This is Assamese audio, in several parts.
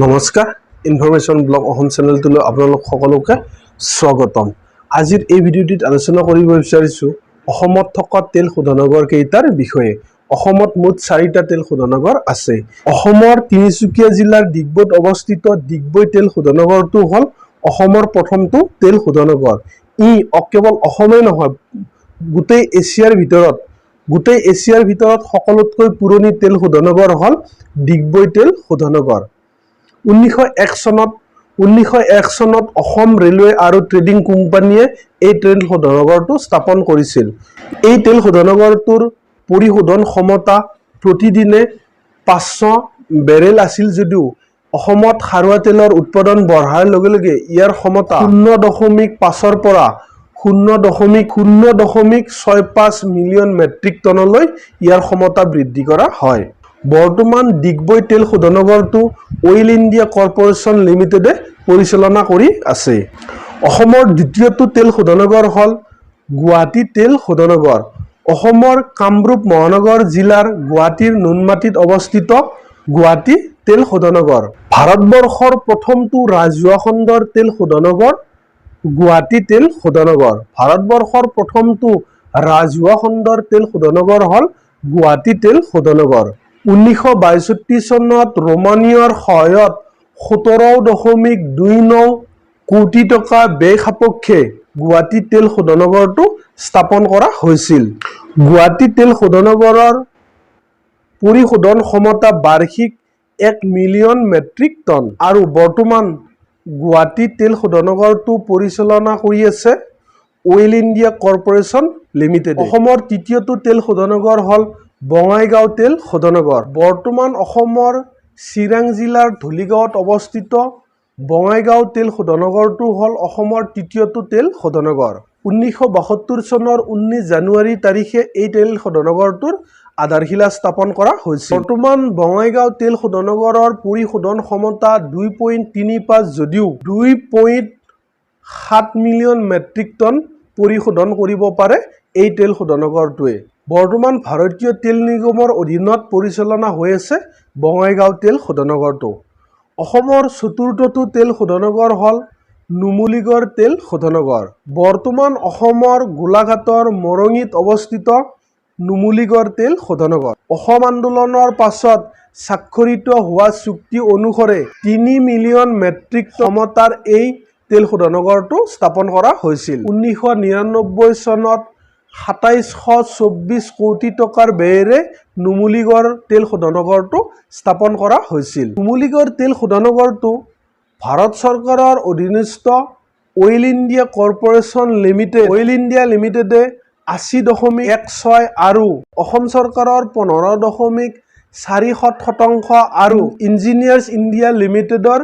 নমস্কাৰ ইনফৰমেশ্যন ব্লগ অসম চেনেলটোলৈ আপোনালোক সকলোকে স্বাগতম। আজিৰ এই ভিডিঅ'টিত আলোচনা কৰিব বিচাৰিছোঁ অসমত থকা তেল শোধনাগাৰ কেইটাৰ বিষয়ে। অসমত মুঠ 4টা তেল শোধনাগাৰ আছে। অসমৰ তিনিচুকীয়া জিলাৰ ডিগবৈত অৱস্থিত ডিগবৈ তেল শোধনাগাৰটো হ'ল অসমৰ প্ৰথমটো তেল শোধনাগাৰ। ই কেৱল অসমেই নহয়, গোটেই এছিয়াৰ ভিতৰত সকলোতকৈ পুৰণি তেল শোধনাগাৰ হ'ল ডিগবৈ তেল শোধনাগাৰ। 1901 চনত অসম ৰেলৱে আৰু ট্ৰেডিং কোম্পানীয়ে এই তেল শোধনাগাৰটো স্থাপন কৰিছিল। এই তেল শোধনাগাৰটোৰ পৰিশোধন ক্ষমতা প্ৰতিদিনে 500 বেৰেল আছিল যদিও অসমত খাৰুৱা তেলৰ উৎপাদন বঢ়াৰ লগে লগে ইয়াৰ ক্ষমতা 0.5 পৰা 0.65 মিলিয়ন মেট্ৰিক টনলৈ ইয়াৰ ক্ষমতা বৃদ্ধি কৰা হয়। বৰ্তমান ডিগবৈ তেল শোধনাগাৰটো অইল ইণ্ডিয়া কৰ্পোৰেশ্যন লিমিটেডে পৰিচালনা কৰি আছে। অসমৰ দ্বিতীয়টো তেল শোধনাগাৰ হ'ল গুৱাহাটী তেল শোধনাগাৰ। অসমৰ কামৰূপ মহানগৰ জিলাৰ গুৱাহাটীৰ ননমাটিত অৱস্থিত গুৱাহাটী তেল শোধনাগাৰ। ভাৰতবৰ্ষৰ প্ৰথমটো ৰাজহুৱা খণ্ডৰ তেল শোধনাগাৰ গুৱাহাটী তেল শোধনাগাৰ। ভাৰতবৰ্ষৰ প্ৰথমটো ৰাজহুৱা খণ্ডৰ তেল শোধনাগাৰ হ'ল গুৱাহাটী তেল শোধনাগাৰ। 1962 চনত ৰোমানিয়াৰ সহায়ত 17.29 কোটি টকা ব্যয় সাপেক্ষে গুৱাহাটী তেল শোধনাগাৰটো স্থাপন কৰা হৈছিল। গুৱাহাটী তেল শোধনাগাৰৰ পৰিশোধন ক্ষমতা বাৰ্ষিক 1 মিলিয়ন মেট্ৰিক টন আৰু বৰ্তমান গুৱাহাটী তেল শোধনাগাৰটো পৰিচালনা কৰি আছে অইল ইণ্ডিয়া কৰ্পোৰেশ্যন লিমিটেড। অসমৰ তৃতীয়টো তেল শোধনাগাৰ হ'ল বঙাইগাঁও তেল শোধনাগাৰ। বৰ্তমান অসমৰ চিৰাং জিলাৰ ধুলিগাঁৱত অৱস্থিত বঙাইগাঁও তেল শোধনাগাৰটো হ'ল অসমৰ তৃতীয়টো তেল শোধনাগাৰ। 1972 চনৰ 19 জানুৱাৰী তাৰিখে এই তেল শোধনাগাৰটোৰ আধাৰশিলা স্থাপন কৰা হৈছিল। বৰ্তমান বঙাইগাঁও তেল শোধনাগাৰৰ পৰিশোধন ক্ষমতা 2.35 যদিও 2.7 মিলিয়ন মেট্ৰিক টন পৰিশোধন কৰিব পাৰে এই তেল শোধনাগাৰটোৱে। বৰ্তমান ভাৰতীয় তেল নিগমৰ অধীনত পৰিচালনা হৈ আছে বঙাইগাঁও তেল শোধনাগাৰটো। অসমৰ চতুৰ্থটো তেল শোধনাগাৰ হ'ল নুমলীগড় তেল শোধনাগাৰ। বৰ্তমান অসমৰ গোলাঘাটৰ মৰঙীত অৱস্থিত নুমলীগড় তেল শোধনাগাৰ। অসম আন্দোলনৰ পাছত স্বাক্ষৰিত হোৱা চুক্তি অনুসৰি 3 মিলিয়ন মেট্ৰিক ক্ষমতাৰ এই তেল শোধনাগাৰটো স্থাপন কৰা হৈছিল। 1999 চনত 2724 কোটি টকাৰ ব্যয়েৰে নুমলীগড় তেল শোধনাগাৰটো স্থাপন কৰা হৈছিল। নুমলীগড় তেল শোধনাগাৰটো ভাৰত চৰকাৰৰ অধীনস্থ অইল ইণ্ডিয়া কৰ্পোৰেশ্যন লিমিটেডে 80.16 আৰু অসম চৰকাৰৰ 15.47% আৰু ইঞ্জিনিয়াৰ্ছ ইণ্ডিয়া লিমিটেডৰ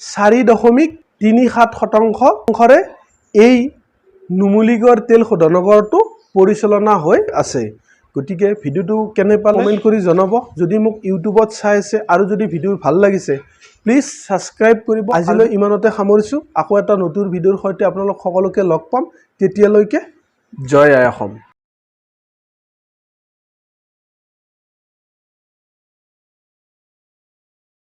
4.37% এই নুমলীগড় তেল শোধনাগাৰটো পৰিচালনা হৈ আছে। গতিকে ভিডিঅ'টো কেনে পালে কমেণ্ট কৰি জনাব। যদি মোক ইউটিউবত চাই আছে আৰু যদি ভিডিঅ' ভাল লাগিছে প্লিজ ছাবস্ক্ৰাইব কৰিব। আজিলৈ ইমানতে সামৰিছোঁ। আকৌ এটা নতুন ভিডিঅ'ৰ সৈতে আপোনালোক সকলোকে লগ পাম। তেতিয়ালৈকে জয় আই অসম।